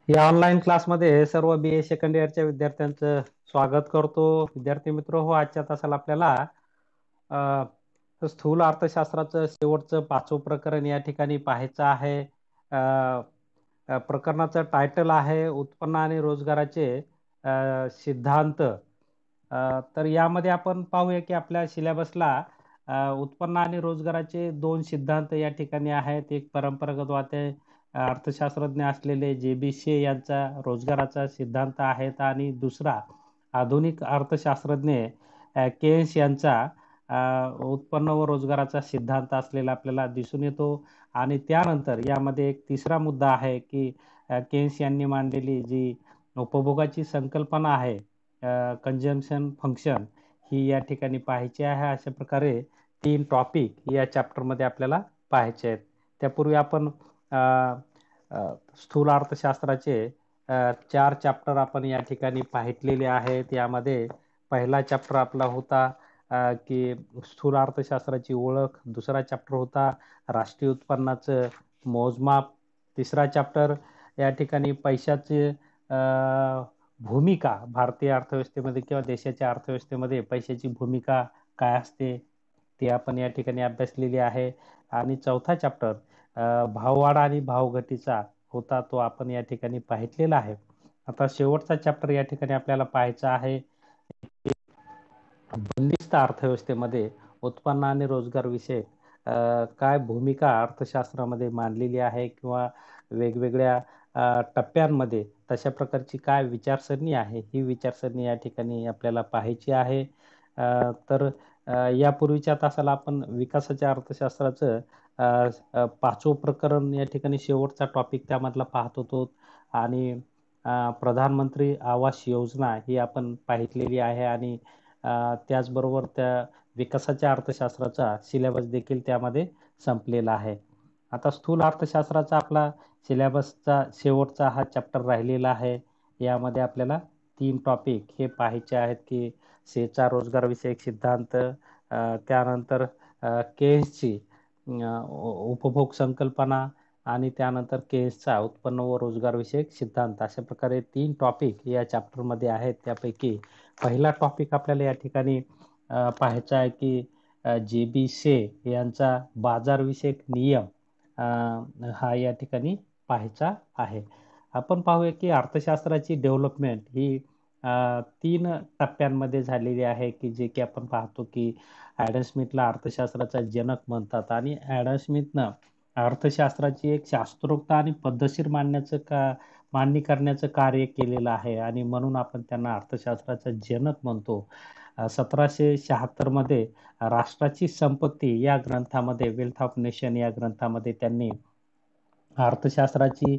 या ऑनलाईन क्लासमध्ये सर्व BA सेकंड इयरच्या विद्यार्थ्यांचं स्वागत करतो. विद्यार्थी मित्र हो, आजच्या तासाला आपल्याला अ, स्थूल अर्थशास्त्राचं शेवटचं 5वं प्रकरण या ठिकाणी पाहायचं आहे. अ, प्रकरणाचं टायटल आहे उत्पन्न आणि रोजगाराचे सिद्धांत. तर यामध्ये आपण पाहूया की आपल्या सिलेबसला उत्पन्न आणि रोजगाराचे 2 सिद्धांत या ठिकाणी आहेत. एक परंपरागत वाते अर्थशास्त्रज्ञ असलेले JB शे यांचा रोजगाराचा सिद्धांत आहेत आणि दुसरा आधुनिक अर्थशास्त्रज्ञ केन्स यांचा उत्पन्न व रोजगाराचा सिद्धांत असलेला आपल्याला दिसून येतो. आणि त्यानंतर यामध्ये एक तिसरा मुद्दा आहे की केन्स यांनी मांडलेली जी उपभोगाची संकल्पना आहे, कंजम्पशन फंक्शन, ही या ठिकाणी पाहायची आहे. अशा प्रकारे 3 टॉपिक या चॅप्टरमध्ये आपल्याला पाहायचे आहेत. त्यापूर्वी आपण अ, अ, स्थूल अर्थशास्त्राचे 4 चॅप्टर आपण या ठिकाणी पाहितलेले आहेत. यामध्ये पहिला चॅप्टर आपला होता की स्थूल अर्थशास्त्राची ओळख. दुसरा चॅप्टर होता राष्ट्रीय उत्पन्नाचं मोजमाप. तिसरा चॅप्टर या ठिकाणी पैशाचे भूमिका भारतीय अर्थव्यवस्थेमध्ये किंवा देशाच्या अर्थव्यवस्थेमध्ये पैशाची भूमिका काय असते ते आपण या ठिकाणी अभ्यासलेली आहे. आणि चौथा चॅप्टर भाववाढ आणि भावघटीचा होता, तो आपण या ठिकाणी पाहितलेला आहे. आता शेवटचा चॅप्टर या ठिकाणी आपल्याला पाहायचा आहे. बंदिस्त अर्थव्यवस्थेमध्ये उत्पन्न आणि रोजगार विषयक काय भूमिका अर्थशास्त्रामध्ये मांडलेली आहे किंवा वेगवेगळ्या टप्प्यांमध्ये तशा प्रकारची काय विचारसरणी आहे, ही विचारसरणी या ठिकाणी आपल्याला पाहायची आहे. तर यापूर्वीच्या तासाला आपण विकासाच्या अर्थशास्त्राचं 5वं प्रकरण या ठिकाणी शेवटचा टॉपिक त्यामधला पाहत होतो. आणि प्रधानमंत्री आवास योजना ही आपण पाहितलेली आहे. आणि त्याचबरोबर त्या विकासाच्या अर्थशास्त्राचा सिलेबस देखील त्यामध्ये संपलेला आहे. आता स्थूल अर्थशास्त्राचा आपला सिलेबसचा शेवटचा हा चॅप्टर राहिलेला आहे. यामध्ये आपल्याला 3 टॉपिक हे पाहायचे आहेत की शेचा रोजगारविषयक सिद्धांत, त्यानंतर केन्सची उपभोग संकल्पना आणि त्यानंतर केन्सचा उत्पन्न व रोजगारविषयक सिद्धांत. अशा प्रकारे 3 टॉपिक या चॅप्टरमध्ये आहेत. त्यापैकी पहिला टॉपिक आपल्याला या ठिकाणी पाहायचा आहे की JB शे यांचा बाजारविषयक नियम हा या ठिकाणी पाहायचा आहे. आपण पाहूया की अर्थशास्त्राची डेव्हलपमेंट ही 3 टप्प्यांमध्ये झालेली आहे की जे की आपण पाहतो की ॲडम स्मिथला अर्थशास्त्राचा जनक म्हणतात. आणि ॲडम स्मिथनं अर्थशास्त्राची एक शास्त्रोक्त आणि पद्धतशीर मांडणी करण्याचं कार्य केलेलं आहे आणि म्हणून आपण त्यांना अर्थशास्त्राचा जनक म्हणतो. 1776 मध्ये राष्ट्राची संपत्ती या ग्रंथामध्ये, वेल्थ ऑफ नेशन या ग्रंथामध्ये त्यांनी अर्थशास्त्राची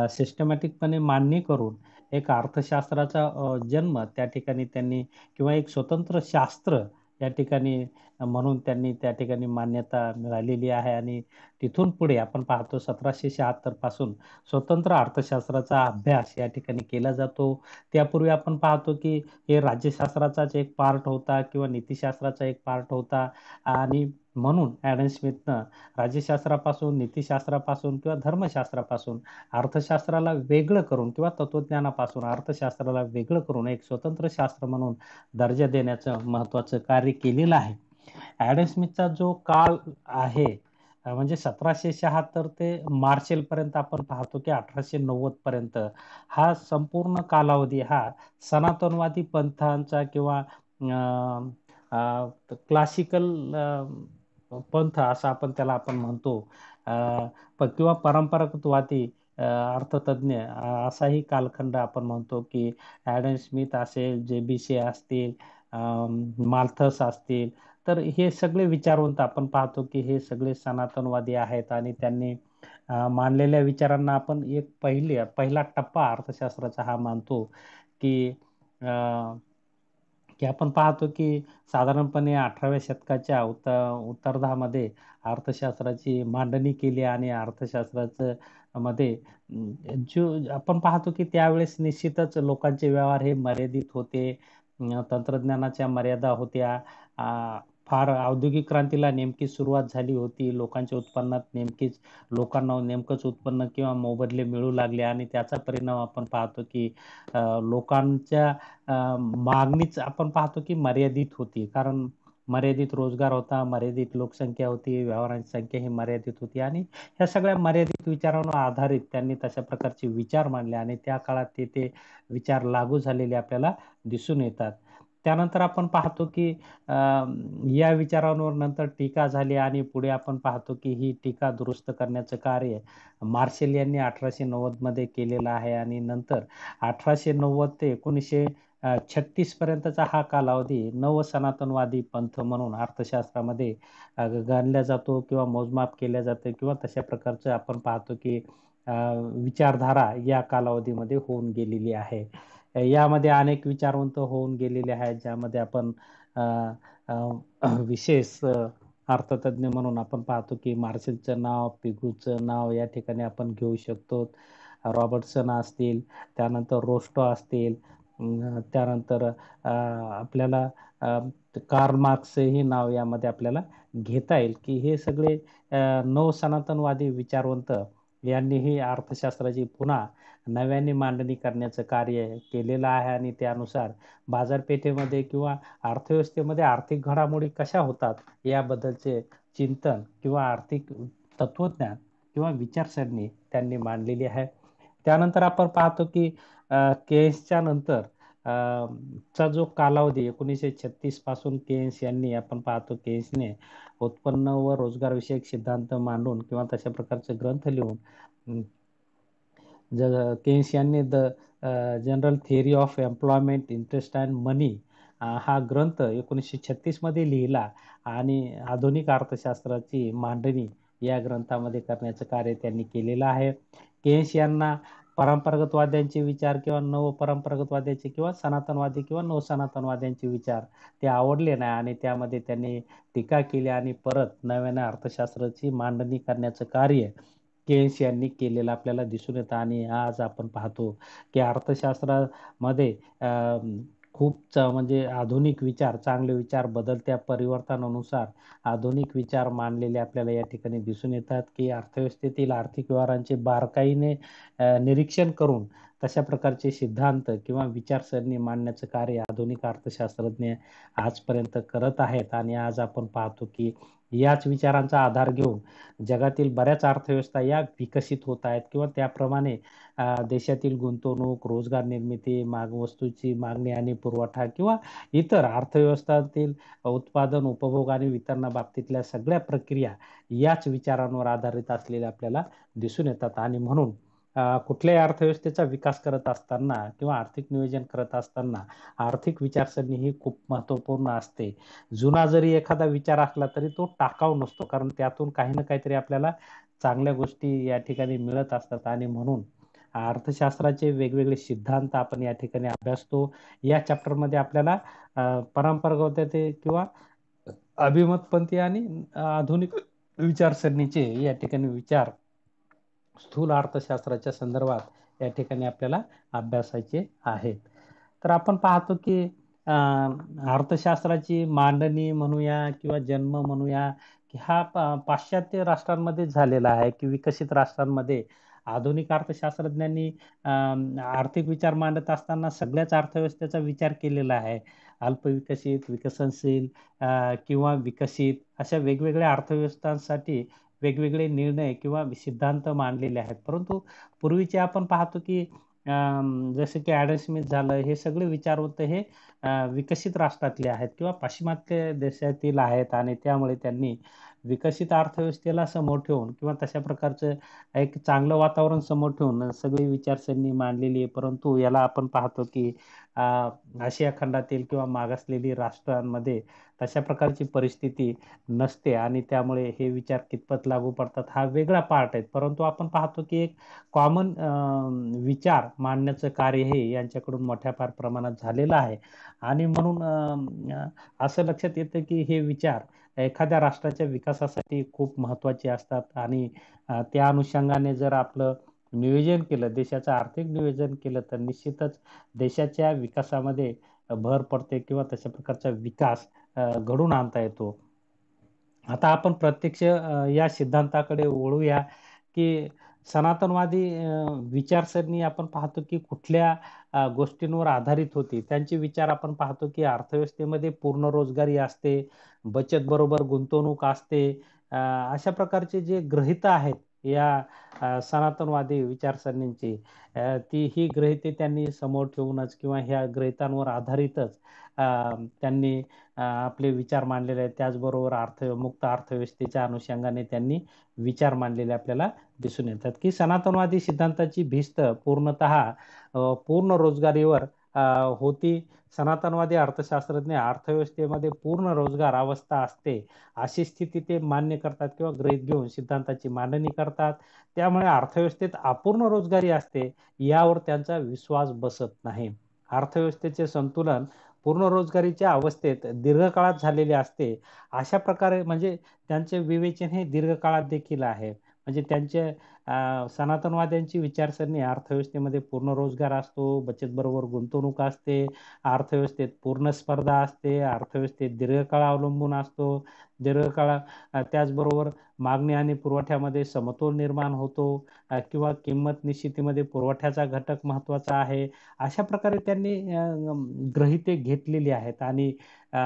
सिस्टमॅटिकपणे मांडणी करून एक अर्थशास्त्राचा जन्म त्या ठिकाणी त्यांनी किंवा एक स्वतंत्र शास्त्र या ठिकाणी म्हणून त्यांनी त्या ठिकाणी मान्यता मिळालेली आहे. आणि तिथून पुढे आपण पाहतो 1776 पासून स्वतंत्र अर्थशास्त्राचा अभ्यास या ठिकाणी केला जातो. त्यापूर्वी आपण पाहतो की हे राज्यशास्त्राचाच एक पार्ट होता किंवा नीतिशास्त्राचा एक पार्ट होता. आणि म्हणून ॲडम स्मिथनं राज्यशास्त्रापासून, नीतिशास्त्रापासून किंवा धर्मशास्त्रापासून अर्थशास्त्राला वेगळं करून किंवा तत्वज्ञानापासून अर्थशास्त्राला वेगळं करून एक स्वतंत्र शास्त्र म्हणून दर्जा देण्याचं महत्त्वाचं कार्य केलेलं आहे. ॲडम स्मिथचा जो काळ आहे म्हणजे 1776 ते मार्शल पर्यंत आपण पाहतो की 1890 पर्यंत हा संपूर्ण कालावधी हा सनातनवादी पंथांचा किंवा क्लासिकल पंथ असा आपण त्याला आपण म्हणतो, किंवा परंपरागतवादी अर्थतज्ञ असाही कालखंड आपण म्हणतो की ॲडम स्मिथ असेल, JB शे असतील, माल्थस असतील, तर हे सगळे विचारवंत आपण पाहतो की हे सगळे सनातनवादी आहेत. आणि त्यांनी मांडलेल्या विचारांना आपण एक पहिला टप्पा अर्थशास्त्राचा हा मानतो की आपण पाहतो की साधारणपणे 18व्या शतकाच्या उत्तरार्धामध्ये अर्थशास्त्राची मांडणी केली. आणि अर्थशास्त्राचं मध्ये जो आपण पाहतो की त्यावेळेस निश्चितच लोकांचे व्यवहार हे मर्यादित होते. तंत्रज्ञानाच्या मर्यादा होत्या. फार औद्योगिक क्रांतीला नेमकी सुरुवात झाली होती. लोकांच्या उत्पन्नात लोकांना नेमकंच उत्पन्न किंवा मोबदले मिळू लागले आणि त्याचा परिणाम आपण पाहतो की लोकांच्या मागणीच आपण पाहतो की मर्यादित होती. कारण मर्यादित रोजगार होता, मर्यादित लोकसंख्या होती, व्यवहारांची संख्या ही मर्यादित होती आणि ह्या सगळ्या मर्यादित विचारांवर आधारित त्यांनी तशा प्रकारचे विचार मांडले आणि त्या काळात ते विचार लागू झालेले आपल्याला दिसून येतात. त्यानंतर आपण पाहतो की या विचारांवर नंतर टीका झाली आणि पुढे आपण पाहतो की ही टीका दुरुस्त करण्याचं कार्य मार्शल यांनी 1890 मध्ये केलेलं आहे आणि नंतर 1890 ते 1936 पर्यंतचा हा कालावधी नव सनातनवादी पंथ म्हणून अर्थशास्त्रामध्ये गणला जातो किंवा मोजमाप केल्या जाते किंवा तशा प्रकारचं आपण पाहतो की विचारधारा या कालावधीमध्ये होऊन गेलेली आहे. यामध्ये अनेक विचारवंत होऊन गेलेले आहेत, ज्यामध्ये आपण विशेष अर्थतज्ञ म्हणून आपण पाहतो की मार्शलचं नाव, पिगूचं नाव या ठिकाणी आपण घेऊ शकतो. रॉबर्टसन असतील, त्यानंतर रोस्टो असतील, त्यानंतर आपल्याला कार्ल मार्क्स हे नाव यामध्ये आपल्याला घेता येईल की हे सगळे नवसनातनवादी विचारवंत यांनीही अर्थशास्त्राची पुन्हा नव्याने मांडणी करण्याचं कार्य केलेलं आहे आणि त्यानुसार बाजारपेठेमध्ये किंवा अर्थव्यवस्थेमध्ये आर्थिक घडामोडी कशा होतात याबद्दलचे चिंतन किंवा आर्थिक तत्वज्ञान किंवा विचारसरणी त्यांनी मांडलेली आहे. त्यानंतर आपण पाहतो की केन्सच्या नंतर चा जो कालावधी 1936 पासून केन्स यांनी आपण पाहतो केन्सने उत्पन्न व रोजगार विषयक सिद्धांत मांडून किंवा तशा प्रकारचे ग्रंथ लिहून केन्स यांनी the general theory of employment, interest and money हा ग्रंथ 1936 मध्ये लिहिला आणि आधुनिक अर्थशास्त्राची मांडणी या ग्रंथामध्ये करण्याचं कार्य त्यांनी केलेलं आहे. केन्स यांना परंपरागतवाद्यांचे विचार किंवा नवपरंपरागतवाद्याचे किंवा सनातनवादी किंवा नवसनातनवाद्यांचे विचार ते आवडले नाही आणि त्यामध्ये त्यांनी टीका केली आणि परत नव्याने अर्थशास्त्राची मांडणी करण्याचं कार्य केन्स यांनी केलेलं आपल्याला दिसून येतं आणि आज आपण पाहतो की अर्थशास्त्रामध्ये खूप म्हणजे आधुनिक विचार, चांगले विचार बदलत्या परिवर्तनानुसार आधुनिक विचार मांडलेले आपल्याला या ठिकाणी दिसून येतात की अर्थव्यवस्थेतील आर्थिक व्यवहारांचे बारकाईने निरीक्षण करून तशा प्रकारचे सिद्धांत किंवा विचारसरणी मांडण्याचं कार्य आधुनिक अर्थशास्त्रज्ञ आजपर्यंत करत आहेत आणि आज आपण पाहतो की याच विचारांचा आधार घेऊन जगातील बऱ्याच अर्थव्यवस्था या विकसित होत आहेत किंवा त्याप्रमाणे देशातील गुंतवणूक, रोजगार निर्मिती, वस्तूची मागणी आणि पुरवठा किंवा इतर अर्थव्यवस्थातील उत्पादन, उपभोग आणि वितरणाबाबतीतल्या सगळ्या प्रक्रिया याच विचारांवर आधारित असलेल्या आपल्याला दिसून येतात आणि म्हणून कुठल्याही अर्थव्यवस्थेचा विकास करत असताना किंवा आर्थिक नियोजन करत असताना आर्थिक विचारसरणी ही खूप महत्त्वपूर्ण असते. जुना जरी एखादा विचार असला तरी तो टाकाऊ नसतो, कारण त्यातून काही ना काहीतरी आपल्याला चांगल्या गोष्टी या ठिकाणी मिळत असतात आणि म्हणून अर्थशास्त्राचे वेगवेगळे सिद्धांत आपण या ठिकाणी अभ्यासतो. या चॅप्टरमध्ये आपल्याला परंपरागत किंवा अभिमतपंथी आणि आधुनिक विचारसरणीचे या ठिकाणी विचार स्थूल अर्थशास्त्राच्या संदर्भात या ठिकाणी आपल्याला अभ्यासायचे आहेत. तर आपण पाहतो की अर्थशास्त्राची मांडणी म्हणूया किंवा जन्म म्हणूया की हा पाश्चात्य राष्ट्रांमध्ये झालेला आहे की विकसित राष्ट्रांमध्ये आधुनिक अर्थशास्त्रज्ञांनी आर्थिक विचार मांडत असताना सगळ्याच अर्थव्यवस्थेचा विचार केलेला आहे. अल्पविकसित, विकसनशील किंवा विकसित अशा वेगवेगळ्या अर्थव्यवस्थांसाठी वेगवेगळे निर्णय किंवा सिद्धांत मांडलेले आहेत. परंतु पूर्वीचे आपण पाहतो की जसे की ॲडम स्मिथ झालं, हे सगळे विचारवंत हे विकसित राष्ट्रातले आहेत किंवा पाश्चिमात्य देशातील आहेत आणि त्यामुळे त्यांनी विकसित अर्थव्यवस्थेला समोर ठेवून किंवा तशा प्रकारचं एक चांगलं वातावरण समोर ठेवून सगळी विचारसरणी मांडलेली आहे. परंतु याला आपण पाहतो की आशिया खंडातील किंवा मागासलेली राष्ट्रांमध्ये तशा प्रकारची परिस्थिती नसते आणि त्यामुळे हे विचार कितपत लागू पडतात हा वेगळा पार्ट आहे. परंतु आपण पाहतो की एक कॉमन विचार मांडण्याचं कार्य हे यांच्याकडून मोठ्या फार प्रमाणात झालेलं आहे आणि म्हणून असं लक्षात येतं की हे विचार एखाद्या राष्ट्राच्या विकासासाठी खूप महत्त्वाचे असतात आणि त्या अनुषंगाने जर आपलं नियोजन केलं, देशाचं आर्थिक नियोजन केलं तर निश्चितच देशाच्या विकासामध्ये भर पडते किंवा तशा प्रकारचा विकास घडून आणता येतो. आता आपण प्रत्यक्ष या सिद्धांताकडे वळूया की सनातनवादी विचारसरणी आपण पाहतो की कुठल्या गोष्टींवर आधारित होती. त्यांचे विचार आपण पाहतो की अर्थव्यवस्थेमध्ये पूर्ण रोजगारी असते, बचत बरोबर गुंतवणूक असते. अशा प्रकारचे जे ग्रहित आहेत या सनातनवादी विचारसरणींची, ती ही ग्रहिते त्यांनी समोर ठेवूनच किंवा ह्या ग्रहितांवर आधारितच त्यांनी आपले विचार मांडलेले आहेत. त्याचबरोबर मुक्त अर्थव्यवस्थेच्या अनुषंगाने त्यांनी विचार मांडलेले आपल्याला दिसून येतात की सनातनवादी सिद्धांताची भिस्त पूर्णतः पूर्ण रोजगारीवर होती. सनातनवादी अर्थशास्त्रज्ञ अर्थव्यवस्थेमध्ये पूर्ण रोजगार अवस्था असते अशी स्थिती ते मान्य करतात किंवा गृहीत घेऊन सिद्धांताची मांडणी करतात. त्यामुळे अर्थव्यवस्थेत अपूर्ण रोजगारी असते यावर त्यांचा विश्वास बसत नाही. अर्थव्यवस्थेचे संतुलन पूर्ण रोजगारीच्या अवस्थेत दीर्घकाळात झालेले असते. अशा प्रकारे म्हणजे त्यांचे विवेचन हे दीर्घकाळात देखील आहे. म्हणजे त्यांचे सनातनवाद्यांची विचारसरणी अर्थव्यवस्थेमध्ये पूर्ण रोजगार असतो, बचत बरोबर गुंतवणूक असते, अर्थव्यवस्थेत पूर्ण स्पर्धा असते, अर्थव्यवस्थेत दीर्घकाळ अवलंबून असतो, दीर्घकाळ त्याचबरोबर मागणी आणि पुरवठ्यामध्ये समतोल निर्माण होतो किंवा किंमत निश्चितीमध्ये पुरवठ्याचा घटक महत्वाचा आहे. अशा प्रकारे त्यांनी गृहीते घेतलेली आहेत आणि अ,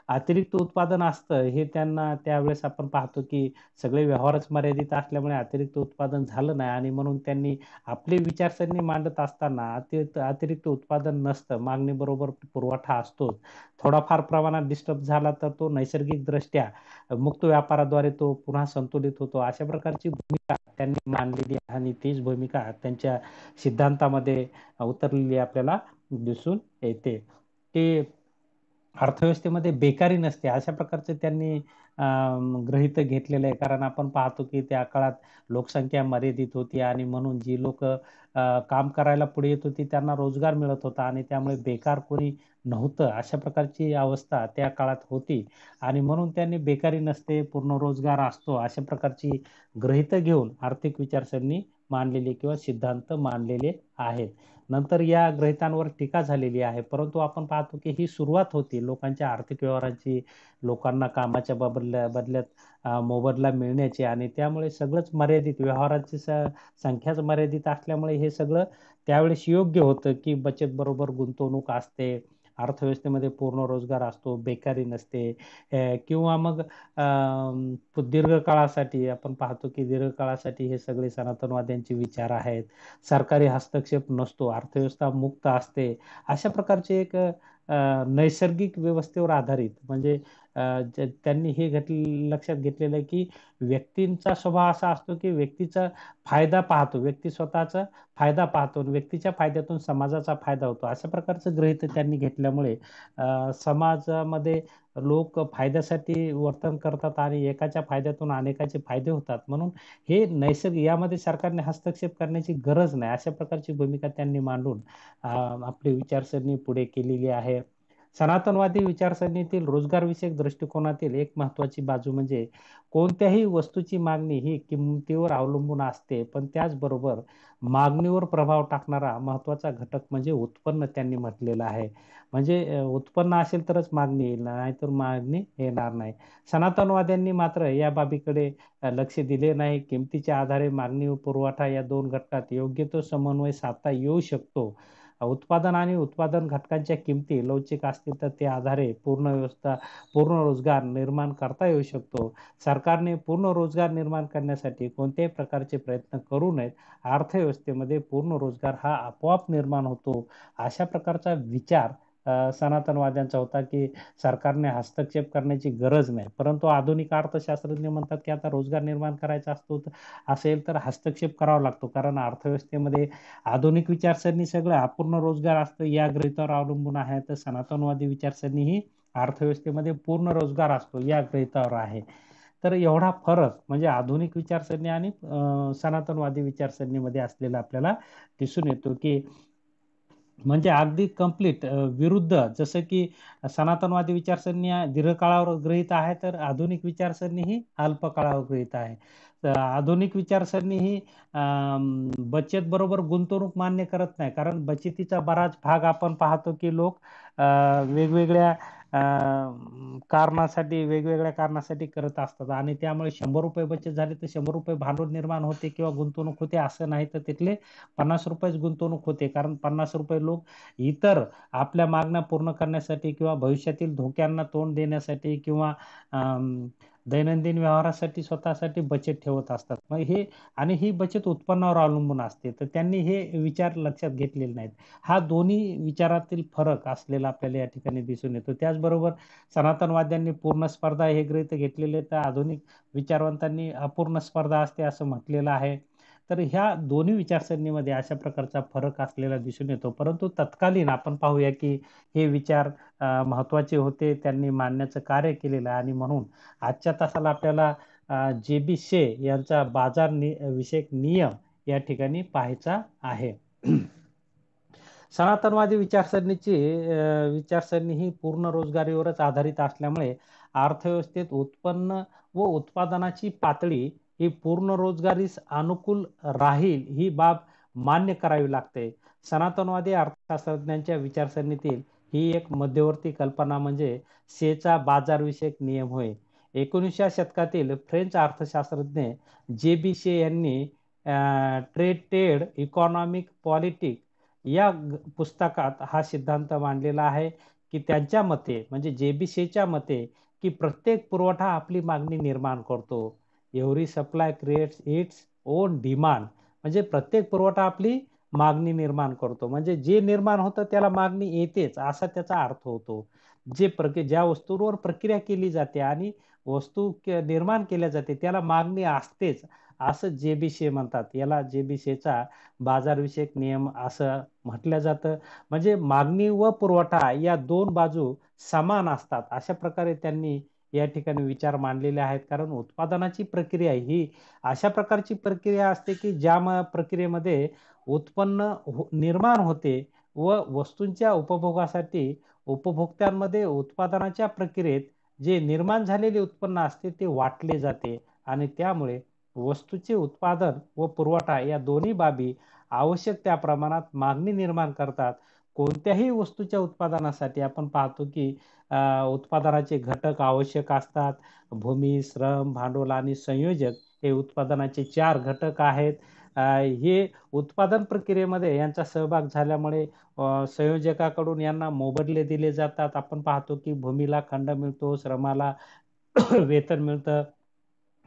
अतिरिक्त उत्पादन असतं हे त्यांना त्यावेळेस आपण पाहतो की सगळे व्यवहारच मर्यादित असल्यामुळे अतिरिक्त उत्पादन झालं नाही आणि म्हणून त्यांनी आपली विचारसरणी मांडत असताना अतिरिक्त उत्पादन नसतं, मागणी बरोबर पुरवठा असतोच. थोडाफार प्रमाणात डिस्टर्ब झाला तर तो नैसर्गिक दृष्ट्या मुक्त व्यापाराद्वारे तो पुन्हा संतुलित होतो. अशा प्रकारची भूमिका त्यांनी मांडलेली आहे आणि तीच भूमिका त्यांच्या सिद्धांतामध्ये उतरलेली आपल्याला दिसून येते. ते अर्थव्यवस्थेमध्ये बेकारी नसते अशा प्रकारचे त्यांनी गृहीत घेतलेलं आहे. कारण आपण पाहतो की त्या काळात लोकसंख्या मर्यादित होती आणि म्हणून जी लोक काम करायला पुढे येत होती त्यांना रोजगार मिळत होता आणि त्यामुळे बेकार कोणी नव्हतं अशा प्रकारची अवस्था त्या काळात होती आणि म्हणून त्यांनी बेकारी नसते, पूर्ण रोजगार असतो अशा प्रकारची गृहीत घेऊन आर्थिक विचारसरणी मांडलेली किंवा सिद्धांत मांडलेले आहेत. नंतर या गृहीतांवर टीका झालेली आहे, परंतु आपण पाहतो की ही सुरुवात होती लोकांच्या आर्थिक व्यवहाराची, लोकांना कामाच्या बदल्यात मोबदला मिळण्याची आणि त्यामुळे सगळंच मर्यादित व्यवहाराची संख्याच मर्यादित असल्यामुळे हे सगळं त्यावेळेस योग्य होतं की बचत बरोबर गुंतवणूक असते, अर्थव्यवस्थेमध्ये पूर्ण रोजगार असतो, बेकारी नसते. किंवा मग दीर्घकाळासाठी आपण पाहतो की दीर्घकाळासाठी हे सगळे सनातनवाद्यांचे विचार आहेत. सरकारी हस्तक्षेप नसतो, अर्थव्यवस्था मुक्त असते. अशा प्रकारचे एक नैसर्गिक व्यवस्थेवर आधारित म्हणजे त्यांनी हे लक्षात घेतलेलं आहे की व्यक्तींचा स्वभाव असा असतो की व्यक्तीचा फायदा पाहतो, व्यक्ती स्वतःचा फायदा पाहतो, व्यक्तीच्या फायद्यातून समाजाचा फायदा होतो. अशा प्रकारचं गृहीत त्यांनी घेतल्यामुळे समाजामध्ये लोक फायद्यासाठी वर्तन करतात आणि एकाच्या फायद्यातून अनेकाचे फायदे होतात. म्हणून हे नैसर्गिक, यामध्ये सरकारने हस्तक्षेप करण्याची गरज नाही अशा प्रकारची भूमिका त्यांनी मांडून आपली विचारसरणी पुढे केलेली आहे. सनातनवादी विचारसरणीतील रोजगारविषयक दृष्टिकोनातील एक महत्वाची बाजू म्हणजे कोणत्याही वस्तूची मागणी ही किंमतीवर अवलंबून असते, पण त्याचबरोबर मागणीवर प्रभाव टाकणारा महत्वाचा घटक म्हणजे उत्पन्न त्यांनी म्हटलेलं आहे. म्हणजे उत्पन्न असेल तरच मागणी येईल, नाहीतर मागणी येणार नाही. सनातनवाद्यांनी मात्र या बाबीकडे लक्ष दिले नाही. किमतीच्या आधारे मागणी व पुरवठा या दोन घटकात योग्य तो समन्वय साधता येऊ शकतो. उत्पादन आणि उत्पादन घटकांच्या किमती लवचिक असतील तर त्या आधारे पूर्ण रोजगार निर्माण करता येऊ शकतो. सरकारने पूर्ण रोजगार निर्माण करण्यासाठी कोणत्याही प्रकारचे प्रयत्न करू नयेत. अर्थव्यवस्थेमध्ये पूर्ण रोजगार हा आपोआप निर्माण होतो. अशा प्रकारचा विचार सनातनवाद्यांचा होता की सरकारने हस्तक्षेप करण्याची गरज नाही. परंतु आधुनिक अर्थशास्त्रज्ञ म्हणतात की आता रोजगार निर्माण करायचा असेल तर हस्तक्षेप करावा लागतो. कारण अर्थव्यवस्थेमध्ये आधुनिक विचारसरणी सगळं अपूर्ण रोजगार असतं या गृहितावर अवलंबून आहे, तर सनातनवादी विचारसरणी ही अर्थव्यवस्थेमध्ये पूर्ण रोजगार असतो या गृहितावर आहे. तर एवढा फरक म्हणजे आधुनिक विचारसरणी आणि सनातनवादी विचारसरणीमध्ये असलेला आपल्याला दिसून येतो की म्हणजे अगदी कंप्लीट विरुद्ध. जसं की सनातनवादी विचारसरणी दीर्घकाळावर गृहीत आहे, तर आधुनिक विचारसरणी ही अल्पकाळावर गृहीत आहे. तर आधुनिक विचारसरणी ही बचत बरोबर गुंतवणूक मान्य करत नाही. कारण बचतीचा बराच भाग आपण पाहतो की लोक वेगवेगळ्या कारणासाठी, वेगवेगळ्या कारणासाठी करत असतात आणि त्यामुळे ₹100 बचत झाली तर ₹100 भांडवल निर्माण होते किंवा गुंतवणूक होते असं नाही, तर तिथले ₹50च गुंतवणूक होते. कारण ₹50 लोक इतर आपल्या मागण्या पूर्ण करण्यासाठी किंवा भविष्यातील धोक्यांना तोंड देण्यासाठी किंवा दैनंदिन व्यवहारासाठी स्वतःसाठी बचत ठेवत असतात. मग हे आणि ही बचत उत्पन्नावर अवलंबून असते. तर त्यांनी हे विचार लक्षात घेतलेले नाहीत. हा दोन्ही विचारातील फरक असलेला आपल्याला या ठिकाणी दिसून येतो. त्याचबरोबर सनातनवाद्यांनी पूर्ण स्पर्धा हे गृहीत घेतलेले, तर आधुनिक विचारवंतांनी अपूर्ण स्पर्धा असते असं म्हटलेलं आहे. तर ह्या दोन्ही विचारसरणीमध्ये अशा प्रकारचा फरक असलेला दिसून येतो. परंतु तत्कालीन आपण पाहूया की हे विचार महत्त्वाचे होते. त्यांनी मांडण्याचं कार्य केलेलं आहे आणि म्हणून आजच्या तासाला आपल्याला जे.बी. शे यांचा बाजार विषयक नियम या ठिकाणी पाहायचा आहे. सनातनवादी विचारसरणी ही पूर्ण रोजगारीवरच आधारित असल्यामुळे अर्थव्यवस्थेत उत्पन्न व उत्पादनाची पातळी ही पूर्ण रोजगारीस अनुकूल राहील ही बाब मान्य करावी लागते. सनातनवादी अर्थशास्त्रज्ञांच्या विचारसरणीतील ही एक मध्यवर्ती कल्पना म्हणजे शेचा बाजारविषयक नियम होय. 19व्या शतकातील फ्रेंच अर्थशास्त्रज्ञ जे.बी. शे यांनी ट्रेटेड इकॉनॉमिक पॉलिटिक या पुस्तकात हा सिद्धांत मांडलेला आहे की त्यांच्या मते म्हणजे जे.बी. शेच्या मते की प्रत्येक पुरवठा आपली मागणी निर्माण करतो. Every supply creates its own demand. म्हणजे प्रत्येक पुरवठा आपली मागणी निर्माण करतो. म्हणजे जे निर्माण होतं त्याला मागणी येतेच असा त्याचा अर्थ होतो. ज्या वस्तूंवर प्रक्रिया केली जाते आणि वस्तू निर्माण केल्या जाते त्याला मागणी असतेच असं जे.बी. शे म्हणतात. याला जे.बी. शेचा बाजारविषयक नियम असं म्हटलं जातं. म्हणजे मागणी व पुरवठा या दोन बाजू समान असतात अशा प्रकारे त्यांनी या ठिकाणी विचार मांडलेले आहेत. कारण उत्पादनाची प्रक्रिया ही अशा प्रकारची प्रक्रिया असते की ज्या प्रक्रियेमध्ये उत्पन्न निर्माण होते व वस्तूंच्या उपभोगासाठी उपभोक्त्यांमध्ये उत्पादनाच्या प्रक्रियेत जे निर्माण झालेले उत्पन्न असते ते वाटले जाते आणि त्यामुळे वस्तूचे उत्पादन व पुरवठा या दोन्ही बाबी आवश्यक त्या प्रमाणात मागणी निर्माण करतात. कोणत्याही वस्तूच्या उत्पादनासाठी आपण पाहतो की उत्पादनाचे घटक आवश्यक असतात. भूमी, श्रम, भांडवल आणि संयोजक हे उत्पादनाचे 4 घटक आहेत. हे उत्पादन प्रक्रियेमध्ये यांचा सहभाग झाल्यामुळे संयोजकाकडून यांना मोबदले दिले जातात. आपण पाहतो की भूमीला खंड मिळतो, श्रमाला वेतन मिळतं,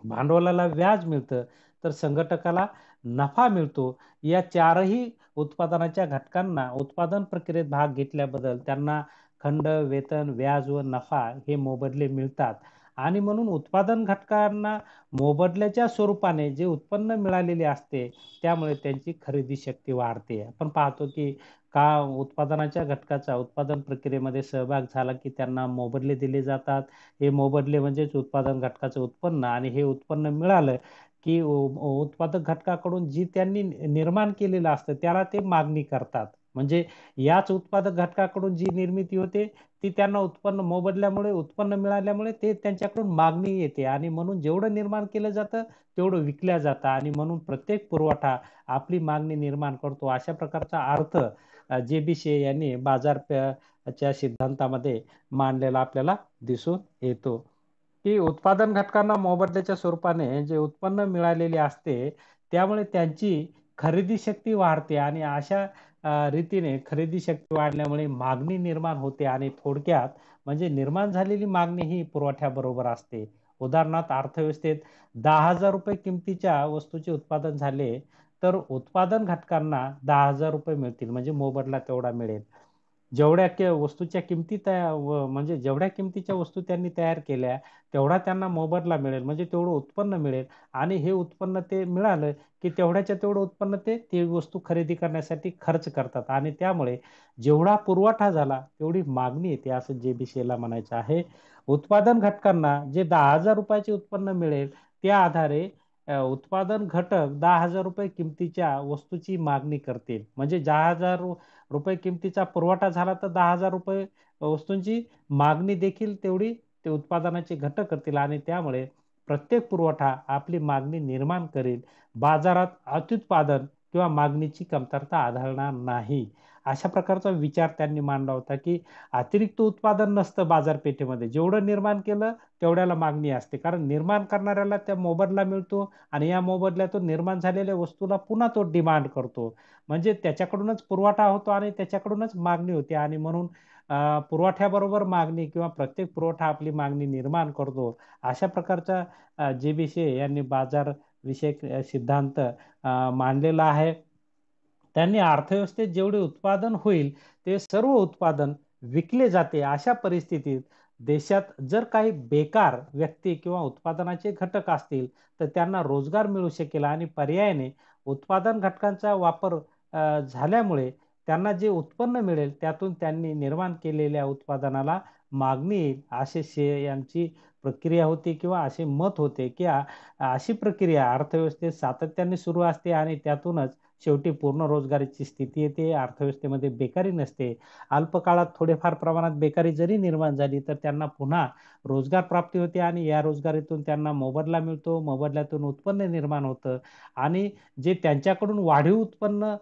भांडवलाला व्याज मिळतं, तर संघटकाला नफा मिळतो. या चारही उत्पादनाच्या घटकांना उत्पादन प्रक्रियेत भाग घेतल्याबद्दल त्यांना खंड, वेतन, व्याज व नफा हे मोबदले मिळतात. आणि म्हणून उत्पादन घटकांना मोबदल्याच्या स्वरूपाने जे उत्पन्न मिळालेले असते त्यामुळे त्यांची खरेदी शक्ती वाढते. आपण पाहतो की उत्पादनाच्या घटकाचा उत्पादन प्रक्रियेमध्ये सहभाग झाला की त्यांना मोबदले दिले जातात. हे मोबदले म्हणजेच उत्पादन घटकाचं उत्पन्न आणि हे उत्पन्न मिळालं की उत्पादक घटकाकडून जी त्यांनी निर्माण केलेलं असतं त्याला ते मागणी करतात. म्हणजे याच उत्पादक घटकाकडून जी निर्मिती होते ती त्यांना उत्पन्न मोबदल्यामुळे उत्पन्न मिळाल्यामुळे ते त्यांच्याकडून मागणी येते आणि म्हणून जेवढं निर्माण केलं जातं तेवढं विकल्या जातं आणि म्हणून प्रत्येक पुरवठा आपली मागणी निर्माण करतो. अशा प्रकारचा अर्थ जे.बी. शे यांनी बाजारच्या सिद्धांतामध्ये मांडलेला आपल्याला दिसून येतो. की उत्पादन घटकांना मोबदल्याच्या स्वरूपाने जे उत्पन्न मिळालेले असते त्यामुळे त्यांची खरेदी शक्ती वाढते आणि अशा रीतीने खरेदी शक्ती वाढल्यामुळे मागणी निर्माण होते आणि थोडक्यात म्हणजे निर्माण झालेली मागणी ही पुरवठ्याबरोबर असते. उदाहरणार्थ अर्थव्यवस्थेत ₹10,000 किमतीच्या वस्तूचे उत्पादन झाले तर उत्पादन घटकांना ₹10,000 मिळतील म्हणजे मोबदला तेवढा मिळेल. वस्तूच्या किमती म्हणजे जेवढ्या किमतीच्या वस्तू त्यांनी तयार केल्या तेवढा त्यांना मोबदला मिळेल म्हणजे तेवढं उत्पन्न मिळेल आणि हे उत्पन्न ते मिळालं की तेवढ्याच्या तेवढं उत्पन्न ते वस्तू खरेदी करण्यासाठी खर्च करतात आणि त्यामुळे जेवढा पुरवठा झाला तेवढी मागणी येते असं जे.बी. शेला म्हणायचं आहे. उत्पादन घटकांना जे ₹10,000 उत्पन्न मिळेल त्या आधारे उत्पादन घटक ₹10,000 किमतीच्या वस्तूची मागणी करतील. म्हणजे ₹10,000 किमतीचा पुरवठा झाला तर ₹10,000 वस्तूंची मागणी देखील तेवढी ते उत्पादनाचे घटक करतील आणि त्यामुळे प्रत्येक पुरवठा आपली मागणी निर्माण करेल. बाजारात अत्युत्पादन किंवा मागणीची कमतरता आढळणार नाही. अशा प्रकारचा विचार त्यांनी मांडला होता, की अतिरिक्त उत्पादन नसतं बाजारपेठेमध्ये. जेवढं निर्माण केलं तेवढ्याला मागणी असते. कारण निर्माण करणाऱ्याला त्या मोबदला मिळतो आणि या मोबदल्यातून निर्माण झालेल्या वस्तूला पुन्हा तो डिमांड करतो. म्हणजे त्याच्याकडूनच पुरवठा होतो आणि त्याच्याकडूनच मागणी होते आणि म्हणून पुरवठ्याबरोबर मागणी किंवा प्रत्येक पुरवठा आपली मागणी निर्माण करतो. अशा प्रकारचा जे.बी. शे यांनी बाजार विषयक सिद्धांत मांडलेला आहे. त्यांनी अर्थव्यवस्थेत जेवढे उत्पादन होईल ते सर्व उत्पादन विकले जाते. अशा परिस्थितीत देशात जर काही बेकार व्यक्ती किंवा उत्पादनाचे घटक असतील तर त्यांना रोजगार मिळू शकेल आणि पर्यायाने उत्पादन घटकांचा वापर झाल्यामुळे त्यांना जे उत्पन्न मिळेल त्यातून त्यांनी निर्माण केलेल्या उत्पादनाला मागणी येईल. असे यांची प्रक्रिया होती किंवा असे मत होते, की अशी प्रक्रिया अर्थव्यवस्थेत सातत्याने सुरू असते आणि त्यातूनच शेवटी पूर्ण रोजगारीची स्थिती येते. अर्थव्यवस्थेमध्ये बेकारी नसते. अल्पकाळात थोडेफार प्रमाणात बेकारी जरी निर्माण झाली तर त्यांना पुन्हा रोजगार प्राप्ती होते आणि या रोजगारीतून त्यांना मोबदला मिळतो. मोबदल्यातून उत्पन्न निर्माण होतं आणि जे त्यांच्याकडून वाढीव उत्पन्न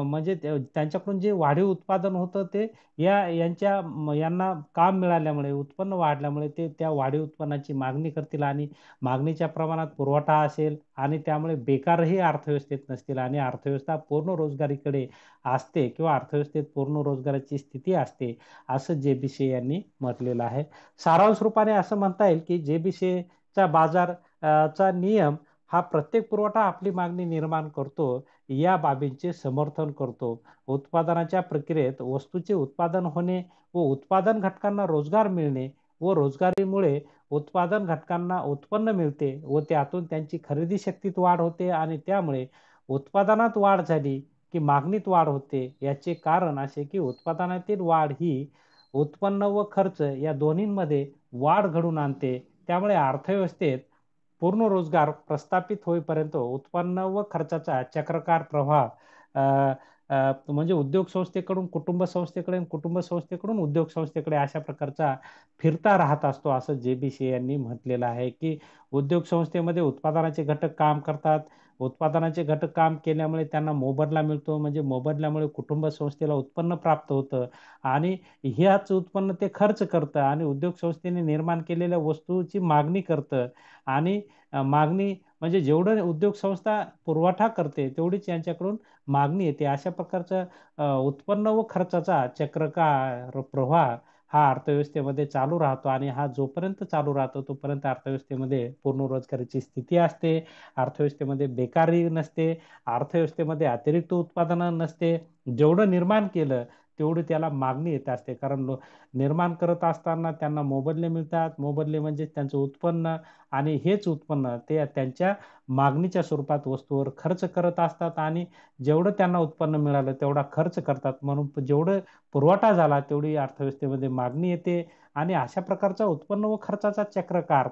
म्हणजे त्यांच्याकडून जे वाढीव उत्पादन होतं ते यांना काम मिळाल्यामुळे, उत्पन्न वाढल्यामुळे ते त्या वाढीव उत्पन्नाची मागणी करतील आणि मागणीच्या प्रमाणात पुरवठा असेल आणि त्यामुळे बेकारही अर्थव्यवस्थेत नसतील आणि अर्थव्यवस्था पूर्ण रोजगारीकडे असते किंवा अर्थव्यवस्थेत पूर्ण रोजगाराची स्थिती असते, असं जे.बी. शे यांनी म्हटलेलं आहे. सारांश रूपाने असं म्हणता येईल, की जे.बी. शेचा बाजार चा नियम हा प्रत्येक पुरवठा आपली मागणी निर्माण करतो, या बाबींचे समर्थन करतो. उत्पादनाच्या प्रक्रियेत वस्तूचे उत्पादन होणे व उत्पादन घटकांना रोजगार मिळणे व रोजगारीमुळे उत्पादन घटकांना उत्पन्न मिळते व त्यातून त्यांची खरेदी शक्तीत वाढ होते आणि त्यामुळे उत्पादनात वाढ झाली की मागणीत वाढ होते. याचे कारण असे की उत्पादनातील वाढ ही उत्पन्न व खर्च या दोन्हींमध्ये वाढ घडवून आणते. त्यामुळे अर्थव्यवस्थेत पूर्ण रोजगार प्रस्थापित होईपर्यंत उत्पन्न व खर्चाचा चक्रकार प्रवाह म्हणजे उद्योग संस्थेकडून कुटुंब संस्थेकडे, कुटुंब संस्थेकडून उद्योग संस्थेकडे अशा प्रकारचा फिरता राहत असतो, असं जे.बी. शे यांनी म्हटलेलं आहे. की उद्योग संस्थेमध्ये उत्पादनाचे घटक काम करतात. उत्पादनाचे घटक काम केल्यामुळे त्यांना मोबदला मिळतो. म्हणजे मोबदल्यामुळे कुटुंब संस्थेला उत्पन्न प्राप्त होतं आणि ह्याच उत्पन्न ते खर्च करतं आणि उद्योग संस्थेने निर्माण केलेल्या वस्तूची मागणी करतं आणि मागणी म्हणजे जेवढं उद्योग संस्था पुरवठा करते तेवढीच यांच्याकडून मागणी येते. अशा प्रकारचं उत्पन्न व खर्चाचा चक्रकार प्रवाह हा अर्थव्यवस्थेमध्ये चालू राहतो आणि हा जोपर्यंत चालू राहतो तोपर्यंत अर्थव्यवस्थेमध्ये पूर्ण रोजगाराची स्थिती असते. अर्थव्यवस्थेमध्ये बेकारी नसते. अर्थव्यवस्थेमध्ये अतिरिक्त उत्पादन नसते. जेवढं निर्माण केलं तेवढी त्याला मागणी येत असते. कारण निर्माण करत असताना त्यांना मोबदले मिळतात. मोबदले म्हणजे त्यांचं उत्पन्न आणि हेच उत्पन्न ते त्यांच्या मागणीच्या स्वरूपात वस्तूवर खर्च करत असतात आणि जेवढं त्यांना उत्पन्न मिळालं तेवढा खर्च करतात. म्हणून जेवढं पुरवठा झाला तेवढी अर्थव्यवस्थेमध्ये मागणी येते आणि अशा प्रकारचा उत्पन्न व खर्चाचा चक्रकार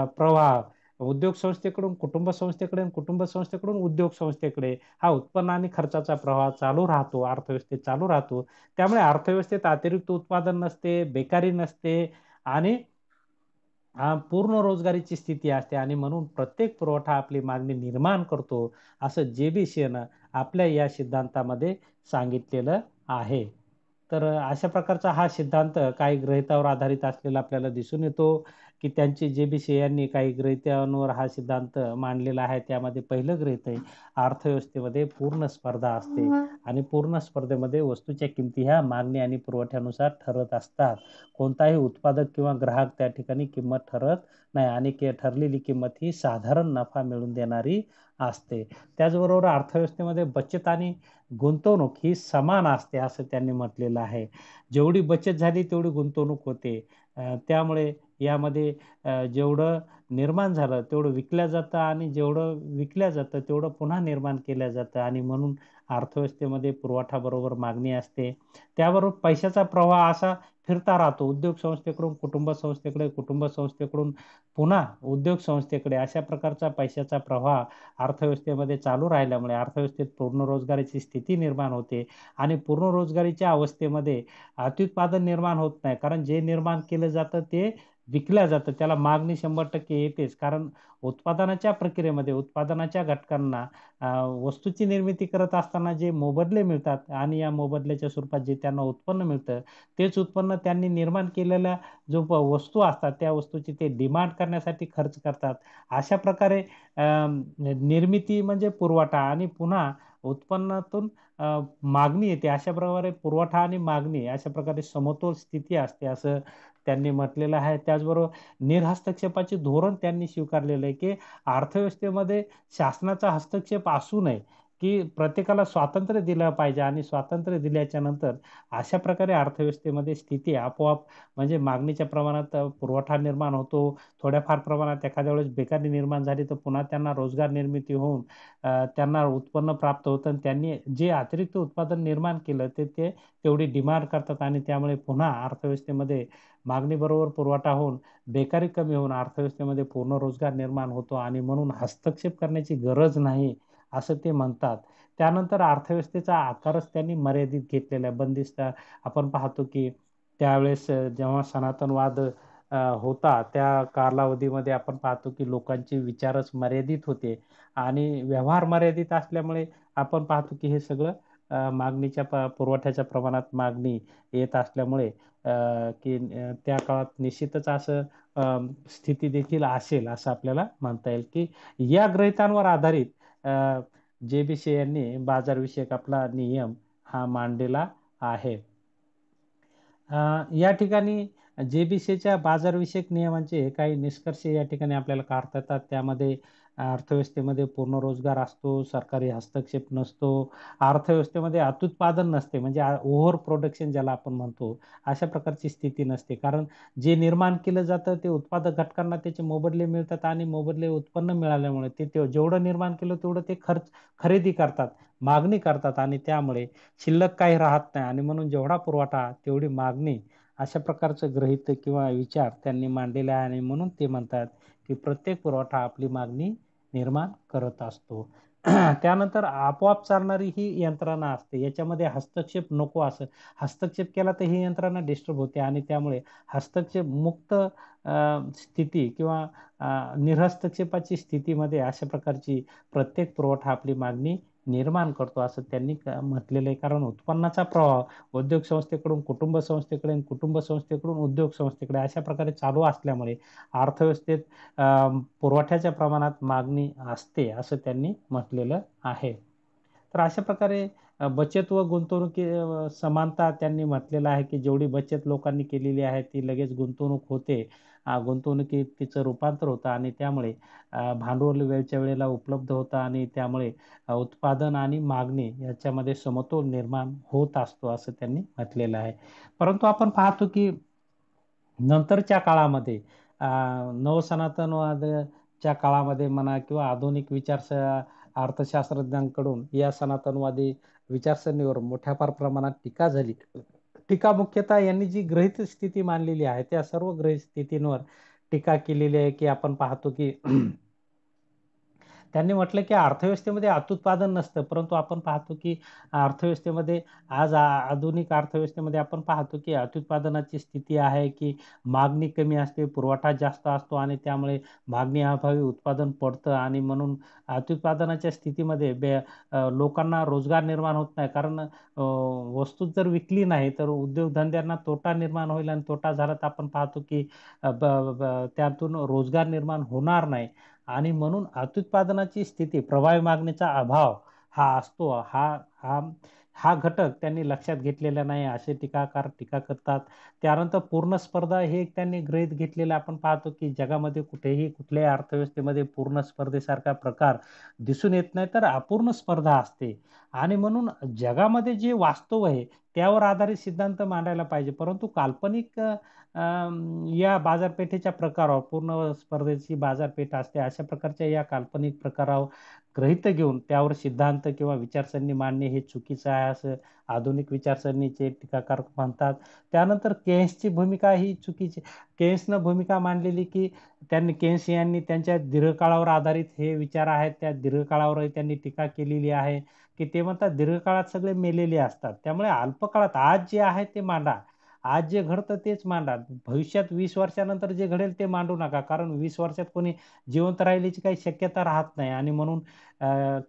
प्रवाह उद्योग संस्थेकडून कुटुंब संस्थेकडे, कुटुंब संस्थेकडून उद्योग संस्थेकडे हा उत्पन्न आणि खर्चाचा प्रवाह चालू राहतो, अर्थव्यवस्थेत चालू राहतो. त्यामुळे अर्थव्यवस्थेत अतिरिक्त उत्पादन नसते, बेकारी नसते आणि पूर्ण रोजगारीची स्थिती असते आणि म्हणून प्रत्येक पुरवठा आपली मागणी निर्माण करतो, असं जे.बी. शेनं आपल्या या सिद्धांतामध्ये सांगितलेलं आहे. तर अशा प्रकारचा हा सिद्धांत काही गृहीतावर आधारित असलेला आपल्याला दिसून येतो, की त्यांचे जे.बी. शे यांनी काही गृहीतकांवर हा सिद्धांत मांडलेला आहे. त्यामध्ये पहिलं गृहीतक आहे, अर्थव्यवस्थेमध्ये पूर्ण स्पर्धा असते आणि पूर्ण स्पर्धेमध्ये वस्तूच्या किमती ह्या मागणी आणि पुरवठ्यानुसार ठरत असतात. कोणताही उत्पादक किंवा ग्राहक त्या ठिकाणी किंमत ठरत नाही आणि ठरलेली किंमत ही साधारण नफा मिळवून देणारी असते. त्याचबरोबर अर्थव्यवस्थेमध्ये बचत आणि गुंतवणूक ही समान असते, असं त्यांनी म्हटलेलं आहे. जेवढी बचत झाली तेवढी गुंतवणूक होते. त्यामुळे यामध्ये जेवढं निर्माण झालं तेवढं विकल्या जातं आणि जेवढं विकल्या जातं तेवढं पुन्हा निर्माण केलं जातं आणि म्हणून अर्थव्यवस्थेमध्ये पुरवठा मागणी असते. त्याबरोबर पैशाचा प्रवाह असा फिरता राहतो. उद्योग संस्थेकडून कुटुंब संस्थेकडे, कुटुंब संस्थेकडून पुन्हा उद्योग संस्थेकडे अशा प्रकारचा पैशाचा प्रवाह अर्थव्यवस्थेमध्ये चालू राहिल्यामुळे अर्थव्यवस्थेत पूर्ण रोजगाराची स्थिती निर्माण होते आणि पूर्ण रोजगारीच्या अवस्थेमध्ये अत्युत्पादन निर्माण होत नाही. कारण जे निर्माण केलं जातं ते विकल्या जातं त्याला मागणी 100% येतेच. कारण उत्पादनाच्या प्रक्रियेमध्ये उत्पादनाच्या घटकांना वस्तूची निर्मिती करत असताना जे मोबदले मिळतात आणि या मोबदल्याच्या स्वरूपात जे त्यांना उत्पन्न मिळतं, तेच उत्पन्न त्यांनी निर्माण केलेल्या जो वस्तू असतात त्या वस्तूची ते डिमांड करण्यासाठी खर्च करतात. अशा प्रकारे निर्मिती म्हणजे पुरवठा आणि पुन्हा उत्पन्नातून मागणी येते. अशा प्रकारे पुरवठा आणि मागणी अशा प्रकारे समतोल स्थिती असते असं त्यांनी म्हटलेलं आहे. त्याचबरोबर निर्हस्तक्षेपाचे धोरण त्यांनी स्वीकारलेलं आहे, की अर्थव्यवस्थेमध्ये शासनाचा हस्तक्षेप असू नये, की प्रत्येकाला स्वातंत्र्य दिलं पाहिजे आणि स्वातंत्र्य दिल्याच्या नंतर अशा प्रकारे अर्थव्यवस्थेमध्ये स्थिती आपोआप म्हणजे मागणीच्या प्रमाणात पुरवठा निर्माण होतो. थोड्याफार प्रमाणात एखाद्या वेळेस बेकारी निर्माण झाली तर पुन्हा त्यांना रोजगार निर्मिती होऊन त्यांना उत्पन्न प्राप्त होतं आणि त्यांनी जे अतिरिक्त उत्पादन निर्माण केलं ते तेवढी डिमांड करतात आणि त्यामुळे पुन्हा अर्थव्यवस्थेमध्ये मागणीबरोबर पुरवठा होऊन बेकारी कमी होऊन अर्थव्यवस्थेमध्ये पूर्ण रोजगार निर्माण होतो आणि म्हणून हस्तक्षेप करण्याची गरज नाही असं ते म्हणतात. त्यानंतर अर्थव्यवस्थेचा आकारच त्यांनी मर्यादित घेतलेला आहे, बंदिस्त. आपण पाहतो की त्यावेळेस जेव्हा सनातनवाद होता त्या कालावधीमध्ये आपण पाहतो की लोकांचे विचारच मर्यादित होते आणि व्यवहार मर्यादित असल्यामुळे आपण पाहतो की हे सगळं मागणीच्या पुरवठ्याच्या प्रमाणात मागणी येत असल्यामुळे की त्या काळात निश्चितच असं स्थिती देखील असेल असं आपल्याला म्हणता येईल, की या गृहीतांवर आधारित जे.बी.सी यांनी बाजारविषयक आपला नियम हा मांडलेला आहे. या ठिकाणी जे.बी.सीच्या बाजारविषयक नियमांचे काही निष्कर्ष या ठिकाणी आपल्याला काढता येतात. त्यामध्ये अर्थव्यवस्थेमध्ये पूर्ण रोजगार असतो, सरकारी हस्तक्षेप नसतो, अर्थव्यवस्थेमध्ये अत्युत्पादन नसते, म्हणजे ओव्हर प्रोडक्शन ज्याला आपण म्हणतो, अशा प्रकारची स्थिती नसते. कारण जे निर्माण केलं जातं ते उत्पादक घटकांना त्याचे मोबदले मिळतात आणि मोबदले उत्पन्न मिळाल्यामुळे ते जेवढं निर्माण केलं तेवढं ते खरेदी करतात, मागणी करतात आणि त्यामुळे शिल्लक काही राहत नाही आणि म्हणून जेवढा पुरवठा तेवढी मागणी अशा प्रकारचं गृहीत किंवा विचार त्यांनी मांडलेले आहे आणि म्हणून ते म्हणतात की प्रत्येक पुरवठा आपली मागणी निर्माण करत असतो. त्यानंतर आपोआप चालणारी ही यंत्रणा असते, याच्यामध्ये हस्तक्षेप नको असं. हस्तक्षेप केला तर ही यंत्रणा डिस्टर्ब होते आणि त्यामुळे हस्तक्षेप मुक्त स्थिती किंवा निरहस्तक्षेपाची स्थितीमध्ये अशा प्रकारची प्रत्येक पुरवठा आपली मागणी निर्माण करतो असं त्यांनी म्हटलेलं आहे. कारण उत्पन्नाचा प्रवाह उद्योग संस्थेकडून कुटुंब संस्थेकडे आणि कुटुंब संस्थेकडून उद्योग संस्थेकडे अशा प्रकारे चालू असल्यामुळे अर्थव्यवस्थेत पुरवठ्याच्या प्रमाणात मागणी असते असं त्यांनी म्हटलेलं आहे. तर अशा प्रकारे बचत व गुंतवणुकी समानता त्यांनी म्हटलेलं आहे, की जेवढी बचत लोकांनी केलेली आहे ती लगेच गुंतवणूक होते. गुंतवणुकीत तिचं रूपांतर होतं आणि त्यामुळे भांडवल वेळच्या वेळेला उपलब्ध होतं आणि त्यामुळे उत्पादन आणि मागणी याच्यामध्ये समतोल निर्माण होत असतो असं त्यांनी म्हटलेलं आहे. परंतु आपण पाहतो की नंतरच्या काळामध्ये नवसनातनवादाच्या काळामध्ये म्हणा किंवा आधुनिक अर्थशास्त्रज्ञांकडून या सनातनवादी विचारसरणीवर मोठ्या फार प्रमाणात टीका झाली. टीका मुख्यतः यांनी जी ग्रहित स्थिती मांडलेली आहे त्या सर्व ग्रहित स्थितींवर टीका केलेली आहे, की आपण पाहतो की त्यांनी म्हटलं की अर्थव्यवस्थेमध्ये अत्युत्पादन नसतं, परंतु आपण पाहतो की अर्थव्यवस्थेमध्ये आज आधुनिक अर्थव्यवस्थेमध्ये आपण पाहतो की अत्युत्पादनाची स्थिती आहे, की मागणी कमी असते, पुरवठा जास्त असतो आणि त्यामुळे मागणी अभावी उत्पादन पडतं आणि म्हणून अत्युत्पादनाच्या स्थितीमध्ये लोकांना रोजगार निर्माण होत नाही. कारण वस्तू जर विकली नाही तर उद्योगधंद्यांना तोटा निर्माण होईल आणि तोटा झाला तर आपण पाहतो की त्यातून रोजगार निर्माण होणार नाही. आणि म्हणून अत्युत्पादनाची स्थिती, प्रभावी मागणीचा अभाव हा असतो. हा हा हा घटक त्यांनी लक्षात घेतलेला नाही असे टीकाकार टीका करतात. त्यानंतर पूर्ण स्पर्धा हे एक त्यांनी गृहीत घेतलेलं आपण पाहतो की जगामध्ये कुठेही कुठल्याही अर्थव्यवस्थेमध्ये पूर्ण स्पर्धेसारखा प्रकार दिसून येत नाही, तर अपूर्ण स्पर्धा असते. आणि म्हणून जगामध्ये जे वास्तव आहे त्यावर आधारित सिद्धांत मांडायला पाहिजे. परंतु काल्पनिक या बाजारपेठेच्या प्रकारावर, पूर्ण स्पर्धेची बाजारपेठ असते अशा प्रकारच्या या काल्पनिक प्रकारावर गृहीत घेऊन त्यावर सिद्धांत किंवा विचारसरणी मांडणे हे चुकीचं आहे असं आधुनिक विचारसरणीचे टीकाकार म्हणतात. त्यानंतर केन्सची भूमिका ही चुकीची. केन्सनं भूमिका मांडलेली की केन्स यांनी त्यांच्या दीर्घकाळावर आधारित हे विचार आहेत, त्या दीर्घकाळावरही त्यांनी टीका केलेली आहे, की ते म्हणतात दीर्घकाळात सगळे मेलेले असतात. त्यामुळे अल्पकाळात आज जे आहे ते मांडा आज जे घडतं तेच मांडा. भविष्यात 20 वर्षानंतर जे घडेल ते मांडू नका. कारण 20 वर्षात कोणी जिवंत राहिल्याची काही शक्यता राहत नाही आणि म्हणून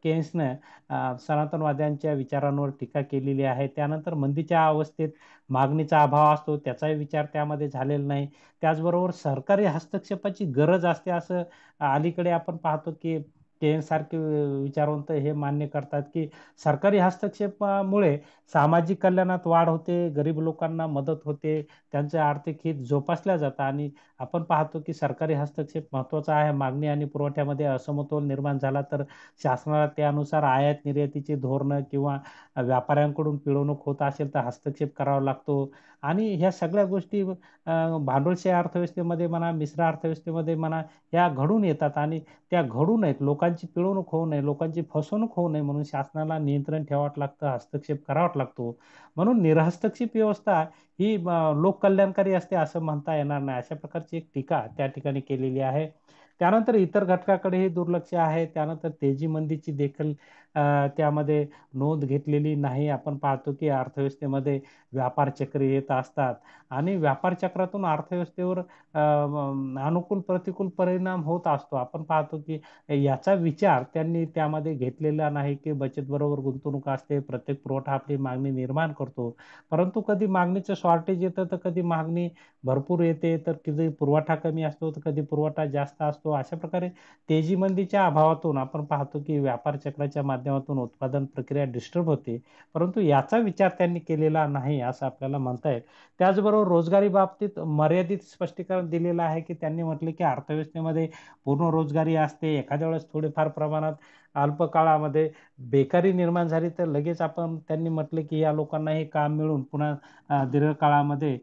केन्सनं सनातनवाद्यांच्या विचारांवर टीका केलेली आहे. त्यानंतर मंदीच्या अवस्थेत मागणीचा अभाव असतो, त्याचाही विचार त्यामध्ये झालेला नाही. त्याचबरोबर सरकारी हस्तक्षेपाची गरज असते असं अलीकडे आपण पाहतो, की केन्ससारखे विचारवंत हे मान्य करतात, की सरकारी हस्तक्षेपामुळे सामाजिक कल्याणात वाढ होते, गरीब लोकांना मदत होते, त्यांचे आर्थिक हित जोपासल्या जातं आणि आपण पाहतो की सरकारी हस्तक्षेप महत्त्वाचा आहे. मागणी आणि पुरवठ्यामध्ये असमतोल निर्माण झाला तर शासनाला त्यानुसार आयात निर्यातीची धोरणं किंवा व्यापाऱ्यांकडून पिळवणूक होत असेल तर हस्तक्षेप करावा लागतो आणि ह्या सगळ्या गोष्टी भांडवलशाही अर्थव्यवस्थेमध्ये म्हणा, मिश्र अर्थव्यवस्थेमध्ये म्हणा, ह्या घडून येतात आणि त्या घडू नयेत. लोकांची पिळवणूक होऊ नये, लोकांची फसवणूक होऊ नये म्हणून शासनाला नियंत्रण ठेवावं लागतं, हस्तक्षेप करावाच लागतो. म्हणून निरहस्तक्षेप व्यवस्था ही लोककल्याणकारी असते असं म्हणता येणार नाही. अशा प्रकारची एक टीका त्या ठिकाणी केलेली आहे. त्यानंतर इतर घटकाकडेही दुर्लक्ष आहे. त्यानंतर तेजी मंदीची देखील त्यामध्ये नोंद घेतलेली नाही. आपण पाहतो की अर्थव्यवस्थेमध्ये व्यापार चक्र येत असतात आणि व्यापार चक्रातून अर्थव्यवस्थेवर अनुकूल प्रतिकूल परिणाम होत असतो. आपण पाहतो की याचा विचार त्यांनी त्यामध्ये घेतलेला नाही, की बचत बरोबर गुंतवणूक असते. प्रत्येक पुरवठा आपली मागणी निर्माण करतो. परंतु कधी मागणीचं शॉर्टेज येतं, तर कधी मागणी भरपूर येते, तर कधी पुरवठा कमी असतो, तर कधी पुरवठा जास्त असतो. अशा प्रकारे तेजी-मंदीच्या अभावातून आपण पाहतो, की व्यापार चक्राच्या माध्यमातून उत्पादन प्रक्रिया डिस्टर्ब होते. परंतु याचा विचार त्यांनी केलेला नाही, असं आपल्याला म्हणता येईल. त्याचबरोबर रोजगारी बाबतीत मर्यादित स्पष्टीकरण दिलेलं आहे, की त्यांनी म्हटले, की अर्थव्यवस्थेमध्ये पूर्ण रोजगारी असते. एखाद्या वेळेस थोडेफार प्रमाणात अल्प काळामध्ये बेकारी निर्माण झाली, तर लगेच त्यांनी म्हटले, की या लोकांनाही काम मिळून पुन्हा दीर्घकाळामध्ये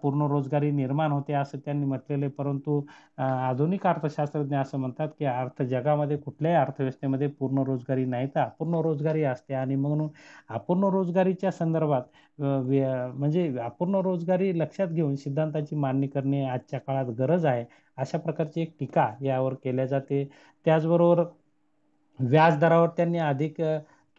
पूर्ण रोजगारी निर्माण होते, असं त्यांनी म्हटलेलं आहे. परंतु आधुनिक अर्थशास्त्रज्ञ असं म्हणतात, की जगामध्ये कुठल्याही अर्थव्यवस्थेमध्ये पूर्ण रोजगारी नाही, तर अपूर्ण रोजगारी असते आणि म्हणून अपूर्ण रोजगारीच्या संदर्भात म्हणजे अपूर्ण रोजगारी लक्षात घेऊन सिद्धांताची मांडणी करणे आजच्या काळात गरज आहे. अशा प्रकारची एक टीका यावर केल्या जाते. त्याचबरोबर व्याजदरावर त्यांनी अधिक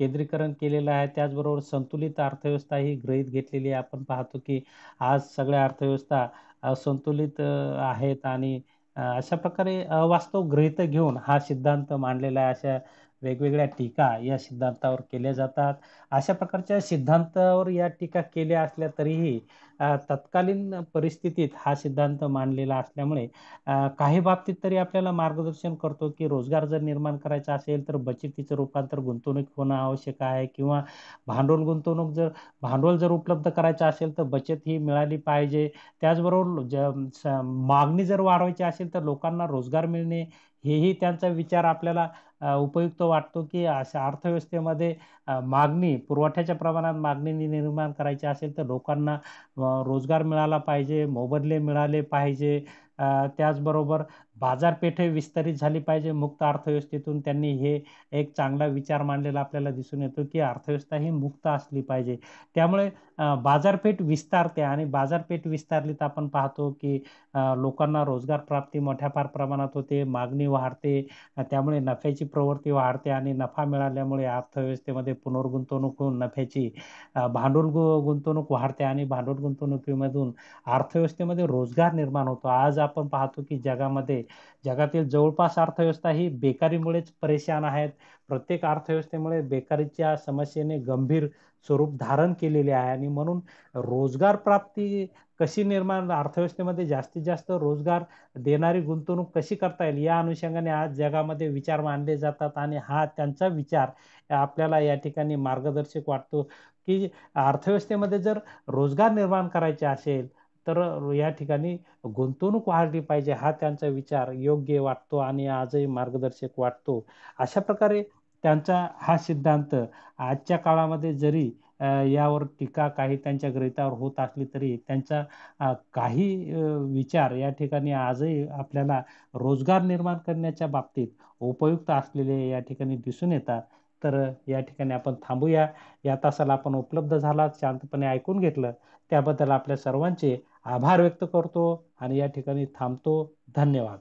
केंद्रीकरण केलेलं आहे. त्याचबरोबर संतुलित अर्थव्यवस्था ही गृहीत घेतलेली आहे. आपण पाहतो की आज सगळ्या अर्थव्यवस्था असंतुलित आहेत आणि अशा प्रकारे अवास्तव गृहीत घेऊन हा सिद्धांत मांडलेला आहे. अशा वेगवेगळ्या टीका या सिद्धांतावर केल्या जातात. अशा प्रकारच्या सिद्धांतावर या टीका केल्या असल्या तरीही तत्कालीन परिस्थितीत हा सिद्धांत मांडलेला असल्यामुळे काही बाबतीत तरी आपल्याला मार्गदर्शन करतो, की रोजगार जर निर्माण करायचा असेल, तर बचतीचं रूपांतर गुंतवणूक होणं आवश्यक आहे किंवा भांडवल जर उपलब्ध करायचं असेल, तर बचत ही मिळाली पाहिजे. त्याचबरोबर मागणी जर वाढवायची असेल, तर लोकांना रोजगार मिळणे हेही त्यांचा विचार आपल्याला उपयुक्त वाटतो, की अशा अर्थव्यवस्थेमध्ये पुरवठ्याच्या प्रमाणात मागणी निर्माण करायची असेल, तर लोकांना रोजगार मिळाला पाहिजे, मोबदले मिळाले पाहिजे. त्याचबरोबर बाजारपेठही विस्तारित झाली पाहिजे मुक्त अर्थव्यवस्थेतून. त्यांनी हे एक चांगला विचार मांडलेला आपल्याला दिसून येतो, की अर्थव्यवस्था ही मुक्त असली पाहिजे. त्यामुळे बाजारपेठ विस्तारते आणि बाजारपेठ विस्तारली तर आपण पाहतो, की लोकांना रोजगार प्राप्ती मोठ्या फार प्रमाणात होते, मागणी वाढते. त्यामुळे नफ्याची प्रवृत्ती वाढते आणि नफा मिळाल्यामुळे अर्थव्यवस्थेमध्ये पुनर्गुंतवणूक होऊन नफ्याची भांडवल गुंतवणूक वाढते आणि भांडवल गुंतवणुकीमधून अर्थव्यवस्थेमध्ये रोजगार निर्माण होतो. आज आपण पाहतो, की जगातील जवळपास अर्थव्यवस्था ही बेकारीमुळेच परेशान आहेत. प्रत्येक अर्थव्यवस्थेमुळे बेकारीच्या समस्येने गंभीर स्वरूप धारण केलेले आहे आणि म्हणून रोजगार प्राप्ती कशी निर्माण अर्थव्यवस्थेमध्ये जास्तीत जास्त रोजगार देणारी गुंतवणूक कशी करता येईल या अनुषंगाने आज जगामध्ये विचार मांडले जातात आणि हा त्यांचा विचार आपल्याला या ठिकाणी मार्गदर्शक वाटतो, की अर्थव्यवस्थेमध्ये जर रोजगार निर्माण करायचे असेल, तर या ठिकाणी गुंतवणूक वाढली पाहिजे हा त्यांचा विचार योग्य वाटतो आणि आजही मार्गदर्शक वाटतो. अशा प्रकारे त्यांचा हा सिद्धांत आजच्या काळामध्ये जरी यावर टीका काही त्यांच्या गृहीतावर होत असली तरी त्यांचा काही विचार या ठिकाणी आजही आपल्याला रोजगार निर्माण करण्याच्या बाबतीत उपयुक्त असलेले या ठिकाणी दिसून येतात. तर या ठिकाणी आपण थांबूया. या तासाला आपण उपलब्ध झालात, शांतपणे ऐकून घेतलं त्याबद्दल आपल्या सर्वांचे आभार व्यक्त करतो आणि या ठिकाणी थांबतो. धन्यवाद.